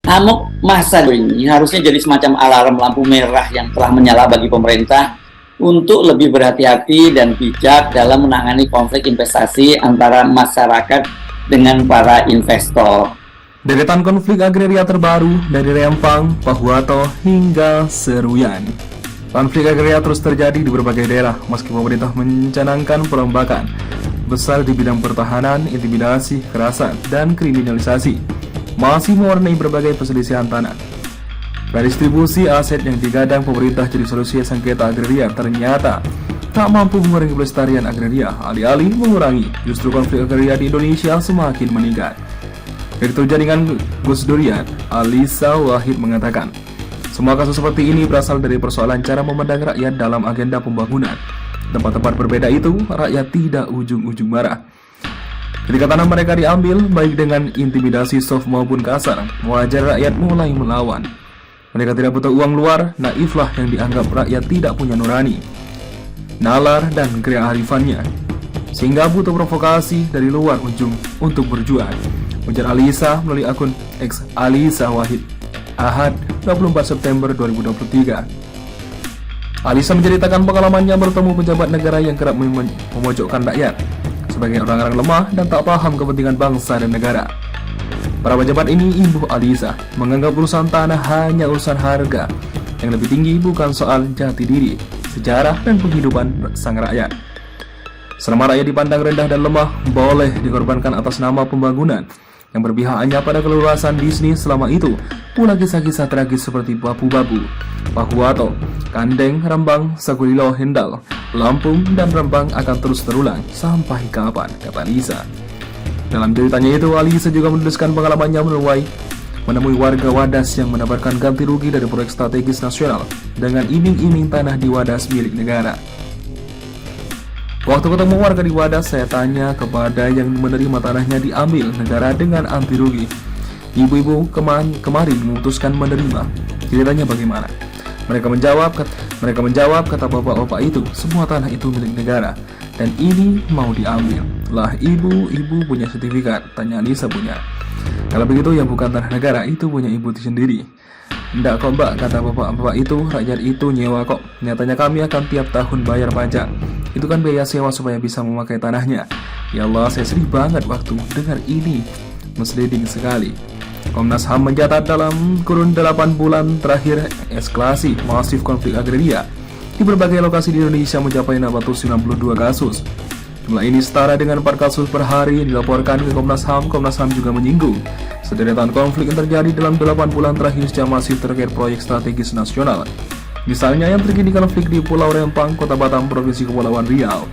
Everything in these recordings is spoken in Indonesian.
Amok masa ini harusnya jadi semacam alarm lampu merah yang telah menyala bagi pemerintah untuk lebih berhati-hati dan bijak dalam menangani konflik investasi antara masyarakat dengan para investor. Deretan konflik agraria terbaru dari Rempang, Pahuato, hingga Seruyan. Konflik agraria terus terjadi di berbagai daerah meski pemerintah mencanangkan perombakan besar di bidang pertahanan, intimidasi, kekerasan, dan kriminalisasi masih mewarnai berbagai perselisihan tanah. Redistribusi aset yang digadang pemerintah jadi solusi sengketa agraria ternyata tak mampu mengurangi pelestarian agraria, alih-alih mengurangi, justru konflik agraria di Indonesia semakin meningkat. Direktur Jaringan Gus Durian, Alisa Wahid mengatakan, semua kasus seperti ini berasal dari persoalan cara memandang rakyat dalam agenda pembangunan. Tempat-tempat berbeda itu, rakyat tidak ujung-ujung marah. Ketika tanah mereka diambil, baik dengan intimidasi soft maupun kasar, wajar rakyat mulai melawan. Mereka tidak butuh uang luar, naiflah yang dianggap rakyat tidak punya nurani, nalar, dan kearifannya, sehingga butuh provokasi dari luar ujung untuk berjuang. Ujar Alisa melalui akun X Alisa Wahid, Ahad 24 September 2023. Alisa menceritakan pengalamannya bertemu pejabat negara yang kerap memojokkan rakyat sebagai orang-orang lemah dan tak paham kepentingan bangsa dan negara. Para pejabat ini, Ibu Alisa, menganggap urusan tanah hanya urusan harga. Yang lebih tinggi bukan soal jati diri, sejarah, dan penghidupan sang rakyat. Selama rakyat dipandang rendah dan lemah, boleh dikorbankan atas nama pembangunan yang berpihak hanya pada keluasan bisnis. Selama itu, pula kisah-kisah tragis seperti Babu-Babu, Pahuato, Kandeng, Rembang, Sagulilo, Hendal, Lampung, dan Rembang akan terus terulang. Sampai kapan, kata Alisa. Dalam ceritanya itu, Alisa juga menuliskan pengalamannya menemui warga Wadas yang mendapatkan ganti rugi dari proyek strategis nasional dengan iming-iming tanah di Wadas milik negara. Waktu ketemu warga di Wadas, saya tanya kepada yang menerima tanahnya diambil negara dengan anti rugi. Ibu-ibu kemarin memutuskan menerima. Ceritanya bagaimana? Mereka menjawab, kata bapak-bapak itu, semua tanah itu milik negara dan ini mau diambil. Lah, ibu punya sertifikat? Tanya Alisa. Punya. Kalau begitu ya bukan tanah negara, itu punya ibu sendiri. Enggak kok mbak, kata bapak-bapak itu, rakyat itu nyewa kok. Nyatanya kami akan tiap tahun bayar pajak. Itu kan biaya sewa supaya bisa memakai tanahnya. Ya Allah, saya sedih banget waktu dengar ini. Misleading sekali. Komnas HAM mencatat dalam kurun 8 bulan terakhir eskalasi masif konflik agraria di berbagai lokasi di Indonesia mencapai 692 kasus. Jumlah ini setara dengan 4 kasus per hari yang dilaporkan ke Komnas HAM. Komnas HAM juga menyinggung sederetan konflik yang terjadi dalam 8 bulan terakhir secara masif terkait proyek strategis nasional. Misalnya yang terjadi konflik di Pulau Rempang, Kota Batam, Provinsi Kepulauan Riau.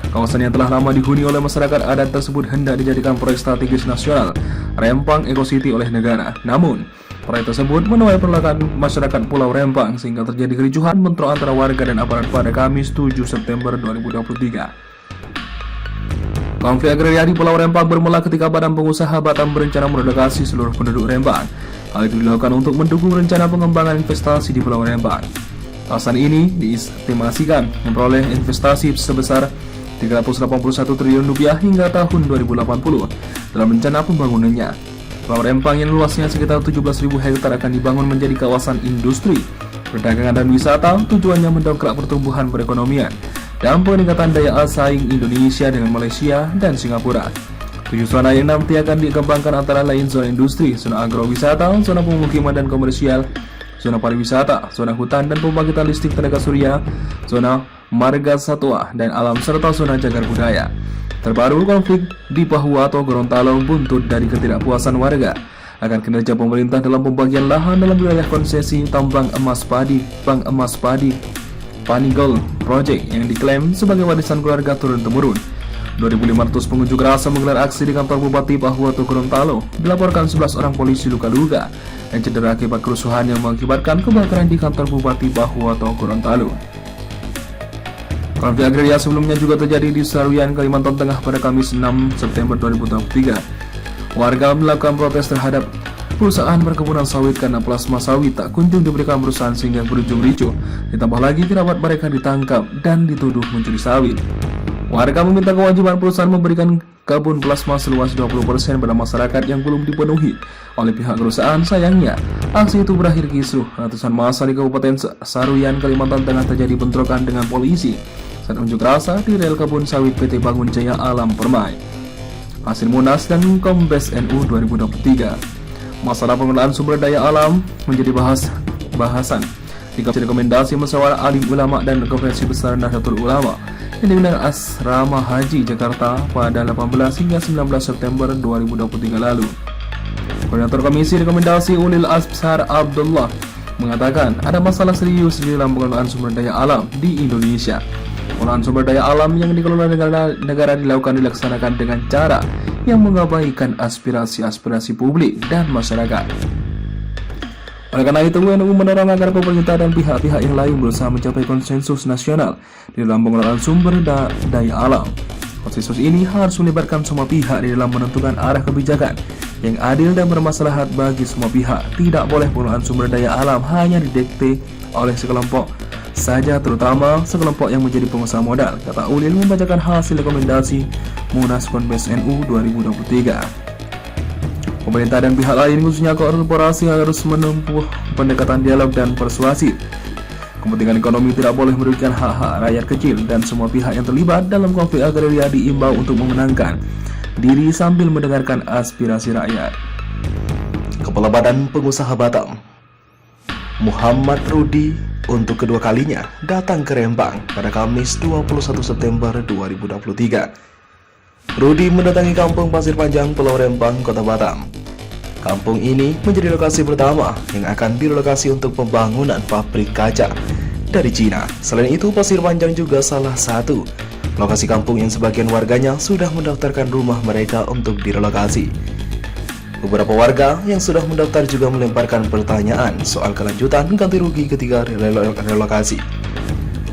Kawasan yang telah lama dihuni oleh masyarakat adat tersebut hendak dijadikan proyek strategis nasional Rempang Eco City oleh negara. Namun, proyek tersebut menuai penolakan masyarakat Pulau Rempang sehingga terjadi kericuhan bentrok antara warga dan aparat pada Kamis 7 September 2023. Konflik agraria di Pulau Rempang bermula ketika Badan Pengusaha Batam berencana merelokasi seluruh penduduk Rempang. Hal itu dilakukan untuk mendukung rencana pengembangan investasi di Pulau Rempang. Kawasan ini diestimasikan memperoleh investasi sebesar 381 triliun rupiah hingga tahun 2080 dalam rencana pembangunannya. Pulau Rempang yang luasnya sekitar 17.000 hektar akan dibangun menjadi kawasan industri, perdagangan, dan wisata. Tujuannya mendongkrak pertumbuhan perekonomian dan peningkatan daya saing Indonesia dengan Malaysia dan Singapura. 7 zona yang nanti akan dikembangkan antara lain zona industri, zona agrowisata, zona pemukiman dan komersial, zona pariwisata, zona hutan dan pembangkitan listrik tenaga surya, zona marga satwa dan alam, serta zona cagar budaya. Terbaru, konflik di Pahuato, Gorontalo buntut dari ketidakpuasan warga akan kinerja pemerintah dalam pembagian lahan dalam wilayah konsesi tambang emas padi Bank Emas Padi Panigol Project yang diklaim sebagai warisan keluarga turun-temurun. 2.500 pengunjuk rasa menggelar aksi di kantor Bupati Pahuato, Gorontalo. Dilaporkan 11 orang polisi luka-luka dan cedera akibat kerusuhan yang mengakibatkan kebakaran di kantor Bupati Pahuato, Gorontalo. Konflik agraria sebelumnya juga terjadi di Seruyan, Kalimantan Tengah pada Kamis 6 September 2023. Warga melakukan protes terhadap perusahaan perkebunan sawit karena plasma sawit tak kunjung diberikan perusahaan sehingga berujung ricuh. Ditambah lagi kerabat mereka ditangkap dan dituduh mencuri sawit. Warga meminta kewajiban perusahaan memberikan kebun plasma seluas 20% pada masyarakat yang belum dipenuhi oleh pihak perusahaan. Sayangnya, aksi itu berakhir kisruh. Ratusan massa di Kabupaten Saruyan, Kalimantan Tengah terjadi bentrokan dengan polisi saat unjuk rasa di rel kebun sawit PT Bangun Jaya Alam Permai. Hasil Munas dan Kombes NU 2023. Masalah pengelolaan sumber daya alam menjadi bahasan di rekomendasi musyawarah alim ulama dan konferensi besar Nahdlatul Ulama yang diundang Asrama Haji Jakarta pada 18 hingga 19 September 2023 lalu. Koordinator Komisi Rekomendasi Ulil Azhar Abdullah mengatakan ada masalah serius di dalam pengelolaan sumber daya alam di Indonesia. Pengelolaan sumber daya alam yang dikelola negara dilaksanakan dengan cara yang mengabaikan aspirasi publik dan masyarakat. Oleh karena itu, NU mendorong agar pemerintah dan pihak-pihak yang lain berusaha mencapai konsensus nasional di dalam pengelolaan sumber daya alam. Konsensus ini harus melibatkan semua pihak di dalam menentukan arah kebijakan yang adil dan bermaslahat bagi semua pihak. Tidak boleh pengelolaan sumber daya alam hanya didikte oleh sekelompok saja, terutama sekelompok yang menjadi pengusaha modal, kata Ulil membacakan hasil rekomendasi Munas Kombes NU 2023. Pemerintah dan pihak lain khususnya korporasi harus menempuh pendekatan dialog dan persuasif. Kepentingan ekonomi tidak boleh merugikan hak-hak rakyat kecil dan semua pihak yang terlibat dalam konflik agraria diimbau untuk memenangkan diri sambil mendengarkan aspirasi rakyat. Kepala Badan Pengusaha Batam, Muhammad Rudi, untuk kedua kalinya datang ke Rembang pada Kamis 21 September 2023. Rudi mendatangi Kampung Pasir Panjang, Pulau Rempang, Kota Batam. Kampung ini menjadi lokasi pertama yang akan direlokasi untuk pembangunan pabrik kaca dari Cina. Selain itu, Pasir Panjang juga salah satu lokasi kampung yang sebagian warganya sudah mendaftarkan rumah mereka untuk direlokasi. Beberapa warga yang sudah mendaftar juga melemparkan pertanyaan soal kelanjutan ganti rugi ketika relokasi,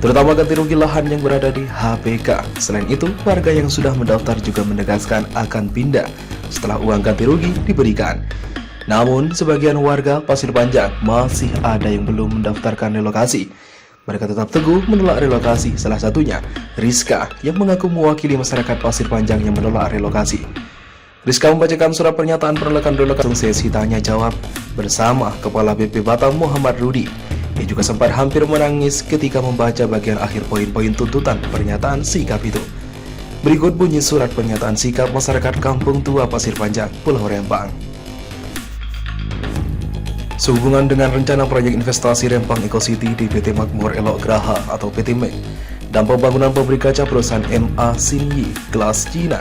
terutama ganti rugi lahan yang berada di HPK. Selain itu, warga yang sudah mendaftar juga menegaskan akan pindah setelah uang ganti rugi diberikan. Namun, sebagian warga Pasir Panjang masih ada yang belum mendaftarkan relokasi. Mereka tetap teguh menolak relokasi, salah satunya Rizka yang mengaku mewakili masyarakat Pasir Panjang yang menolak relokasi. Rizka membacakan surat pernyataan penolakan relokasi sesi tanya jawab bersama Kepala BP Batam Muhammad Rudi. Ia juga sempat hampir menangis ketika membaca bagian akhir poin-poin tuntutan pernyataan sikap itu. Berikut bunyi surat pernyataan sikap masyarakat Kampung Tua Pasir Panjang, Pulau Rempang. Sehubungan dengan rencana proyek investasi Rempang Eco City di PT Makmur Elok Graha atau PT MEG dan pembangunan pabrik kaca perusahaan MA Xinyi Glass Cina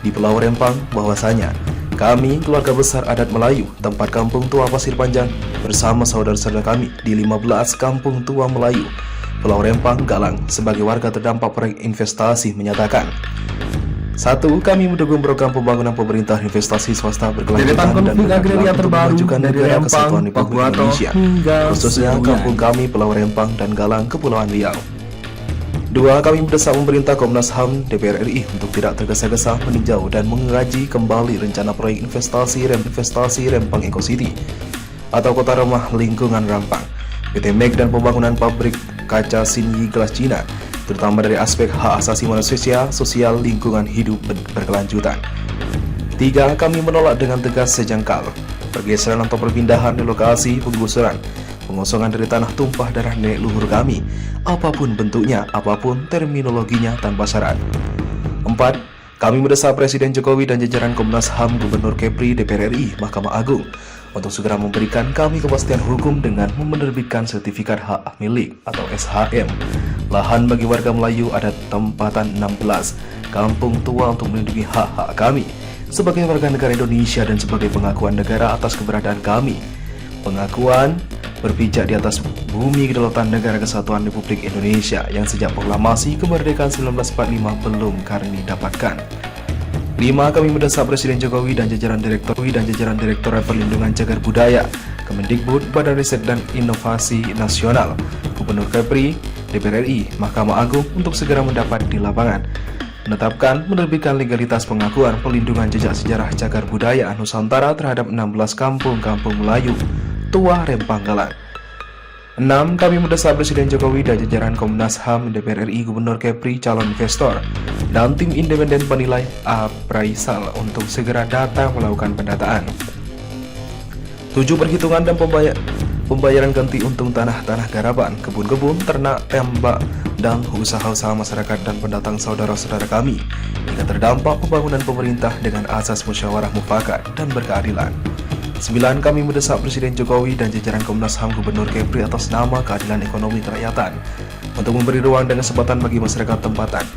di Pulau Rempang, bahwasanya kami, keluarga besar adat Melayu, tempat Kampung Tua Pasir Panjang, bersama saudara-saudara kami di 15 Kampung Tua Melayu, Pulau Rempang, Galang, sebagai warga terdampak proyek investasi menyatakan: 1. Kami mendukung program pembangunan pemerintah investasi swasta berkelanjutan dan berkelanjutan untuk memajukan negara kesatuan Republik Indonesia, khususnya kampung kami Pulau Rempang dan Galang, Kepulauan Riau. 2. Kami mendesak pemerintah, Komnas HAM, DPR RI untuk tidak tergesa-gesa meninjau dan mengkaji kembali rencana proyek investasi Rempang Eco City atau Kota Ramah Lingkungan Rempang, PT MEG dan pembangunan pabrik kaca Xinyi Glass Cina, terutama dari aspek hak asasi manusia, sosial, lingkungan hidup berkelanjutan. 3. Kami menolak dengan tegas sejangkal pergeseran atau perpindahan relokasi penggusuran pengosongan dari tanah tumpah darah nenek luhur kami, apapun bentuknya, apapun terminologinya tanpa syarat. 4. Kami mendesak Presiden Jokowi dan jajaran Komnas HAM, Gubernur Kepri, DPR RI, Mahkamah Agung untuk segera memberikan kami kepastian hukum dengan menerbitkan sertifikat hak milik atau SHM lahan bagi warga Melayu adat tempatan 16 Kampung Tua untuk melindungi hak-hak kami sebagai warga negara Indonesia dan sebagai pengakuan negara atas keberadaan kami. Pengakuan berpijak di atas bumi kedaulatan negara kesatuan Republik Indonesia yang sejak proklamasi kemerdekaan 1945 belum kami dapatkan. 5. Kami mendesak Presiden Jokowi dan jajaran Direktorat Perlindungan Cagar Budaya, Kemendikbud, Badan Riset dan Inovasi Nasional, Gubernur Kepri, DPR RI, Mahkamah Agung untuk segera mendapat di lapangan, menetapkan menerbitkan legalitas pengakuan pelindungan jejak sejarah cagar budaya Nusantara terhadap 16 kampung-kampung Melayu Tua Rempang Galang. 6. Kami mendesak Presiden Jokowi dan jajaran Komnas HAM, DPR RI, Gubernur Kepri, calon investor, dan tim independen penilai appraisal untuk segera datang melakukan pendataan. 7. Perhitungan dan pembayaran ganti untung tanah-tanah garapan, kebun-kebun, ternak, tembak, dan usaha-usaha masyarakat dan pendatang saudara-saudara kami jika terdampak pembangunan pemerintah dengan asas musyawarah mufakat dan berkeadilan. 9. Kami mendesak Presiden Jokowi dan jajaran Komnas HAM, Gubernur Kepri atas nama keadilan ekonomi kerakyatan untuk memberi ruang dan kesempatan bagi masyarakat tempatan,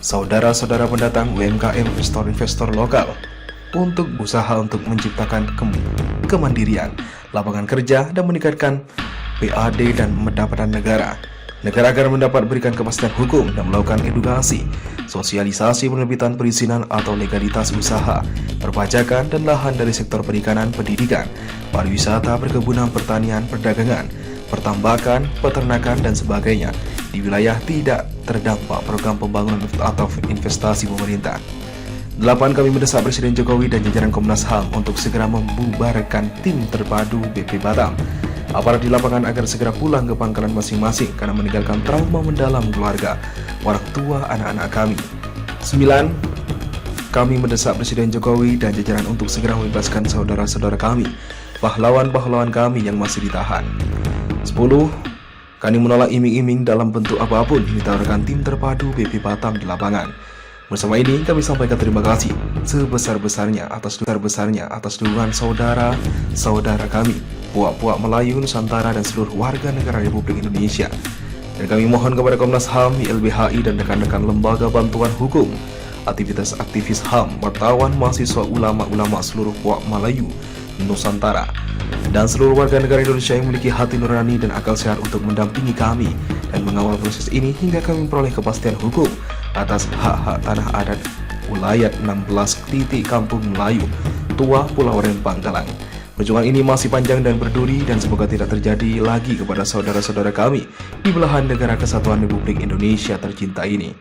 saudara-saudara pendatang, UMKM, investor-investor lokal untuk berusaha untuk menciptakan kemandirian, lapangan kerja, dan meningkatkan PAD dan pendapatan negara. Negara agar mendapat berikan kepastian hukum dan melakukan edukasi, sosialisasi penerbitan perizinan atau legalitas usaha, perpajakan dan lahan dari sektor perikanan, pendidikan, pariwisata, perkebunan, pertanian, perdagangan, pertambakan, peternakan, dan sebagainya di wilayah tidak terdampak program pembangunan atau investasi pemerintah. 8. Kami mendesak Presiden Jokowi dan jajaran Komnas HAM untuk segera membubarkan tim terpadu BP Batam, aparat di lapangan agar segera pulang ke pangkalan masing-masing karena meninggalkan trauma mendalam keluarga, orang tua, anak-anak kami. 9. Kami mendesak Presiden Jokowi dan jajaran untuk segera membebaskan saudara-saudara kami, pahlawan-pahlawan kami yang masih ditahan. 10. Kami menolak iming-iming dalam bentuk apapun yang ditawarkan tim terpadu BP Batam di lapangan. Bersama ini kami sampaikan terima kasih sebesar-besarnya atas dukungan saudara-saudara kami, puak-puak Melayu, Nusantara, dan seluruh warga negara Republik Indonesia. Dan kami mohon kepada Komnas HAM, YLBHI, dan rekan-rekan lembaga bantuan hukum, aktivis HAM, wartawan, mahasiswa, ulama-ulama seluruh puak Melayu, Nusantara, dan seluruh warga negara Indonesia yang memiliki hati nurani dan akal sehat untuk mendampingi kami dan mengawal proses ini hingga kami memperoleh kepastian hukum atas hak-hak tanah adat Wilayah 16 titik Kampung Melayu Tua, Pulau Rempang, Galang. Perjuangan ini masih panjang dan berduri dan semoga tidak terjadi lagi kepada saudara-saudara kami di belahan negara kesatuan Republik Indonesia tercinta ini.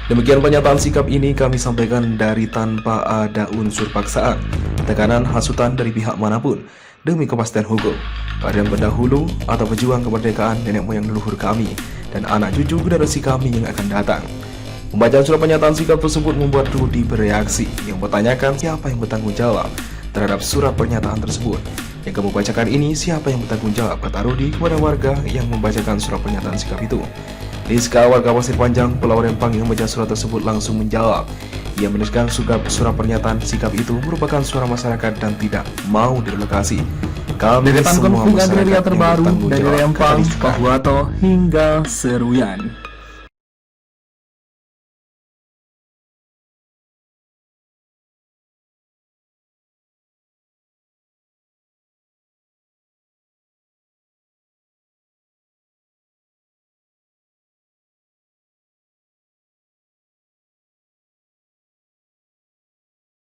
Demikian pernyataan sikap ini kami sampaikan dari tanpa ada unsur paksaan, tekanan, hasutan dari pihak manapun, demi kepastian hukum, keadilan pendahulu atau pejuang kemerdekaan nenek moyang leluhur kami dan anak cucu generasi kami yang akan datang. Pembacaan surat pernyataan sikap tersebut membuat Rudi bereaksi yang bertanyakan siapa yang bertanggung jawab terhadap surat pernyataan tersebut. Yang kamu bacakan ini siapa yang bertanggung jawab, kata Rudi kepada warga yang membacakan surat pernyataan sikap itu. Rizka, warga Pasir Panjang, Pulau Rempang, yang membaca surat tersebut langsung menjawab. Ia menuliskan surat pernyataan sikap itu merupakan suara masyarakat dan tidak mau direlokasi. Kami Deretan semua konflik masyarakat agraria yang terbaru bertanggung dari jawab, Rempang, kata Rizka. Pahuato hingga Seruyan.